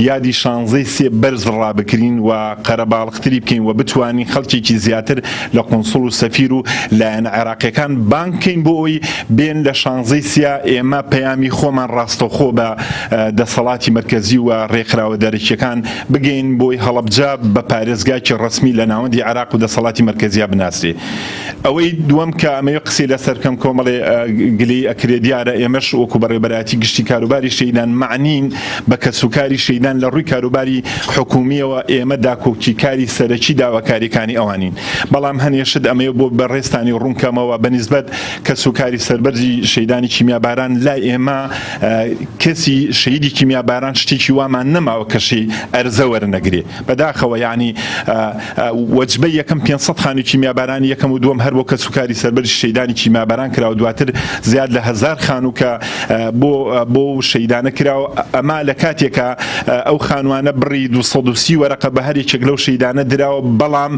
یادی شانزەی سێ بەرز ڕابکرین و قەرەباڵغتری بکەین و بتوانین خەڵکێکی زیاتر لە قۆنسڵ و سەفیر و لایەن عێراقیەکان بانکەین بۆ ئەوی بێن لە شانزەی سیا ئێمە پەیامی خۆمان ڕاستەوخۆ بە دەسەڵاتی مرکزی و ڕێکخراوە دەرەکیەکان بگەین بۆی هەڵەبجا بە پارێزگاکی ڕسمی لە ناوەندی عێراق و دەسەڵاتی مرکزیە بناسرێ. ئەوەی دووەم کە ئەمەیە قسەی لەسەر کەم کۆمەڵێ گلەی ئەکرێ دیارە ئێمەش وەکو بەڕێبەراتی گشتی کاروباری شەیدان معنین بە کەسوکاری شەیدان لە ڕووی کاروباری حکومیەوە ئێمە داکۆکی کاری سەرەکی داواکاریەکانی ئەوانین. بەڵام هەنێشت ئەمەیە بۆ بەڕێستانی ڕوونکەمەوە بەنسبەت کەسوکاری سەربەرزی شەیدانی کیمیاباران لای ئێمە کەسی شەیدی کیمیاباران شتێکی وامان نەماوە کەشی ئەرزە وەرنەگرێ. بەداخەوە یعنی وەجبەی یەکەم 500 خانووی کیمیابارانی یەکەم و دووەم هەر بۆ کەسوکاری سەربەرزی شەیدانی کیمیاباران کراوە، دواتر زیاد لە 1000 خانوو کە بۆ شەیدانە کراوە. ئەما لە کاتێکە ئەو خانوانە بڕی 230 وەرەقە بە هەر یەکێک لەو شەیدانە دراوە، بەڵام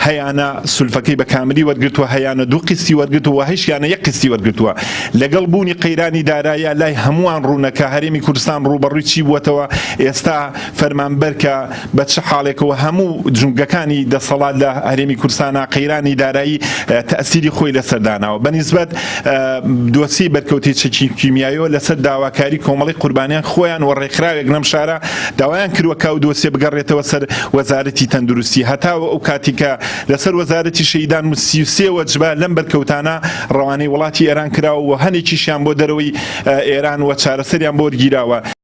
هەیانە سولفەکەی بە کاملی وەرگرتووە، هەیانە 2 قستی وەرگرتووە، هیچیانە 1 قستی وەرگرتووە. لەگەڵ بوونی قەیرانی دارایە لای هەمووان ڕوونەکە هەرێمی کوردستان ڕوبەڕووی چی بووەتەوە. ئێستا فەرمانبەر کە بە چه حاڵێکەوە هەموو جونگەکانی دەسەڵات لە هەرێمی کوردستانە قەیرانی دارایی تەئسیری خۆی لەسەرداناوە. بەنسبەت دۆسی بەرکەوتێکی کیمیاییەوە لەسەر داواکاری کۆمەڵی قوربانیان خۆیان و ڕێکخراوێک لەم شارە داوایان کردووە کە ئەو دۆسیە بگەڕێتەوە سەر وەزارەتی تەندروستی. هەتاوە ئەو کاتیکە لەسەر وەزارەتی شەیدان 33 وەجبە لەم بەرکەوتانە ڕەوانەی وڵاتی ئێران کراوە و هەنێکیشیان بۆ دەرەوەی ئێران و چارەسەریان بۆ وەرگیراوە.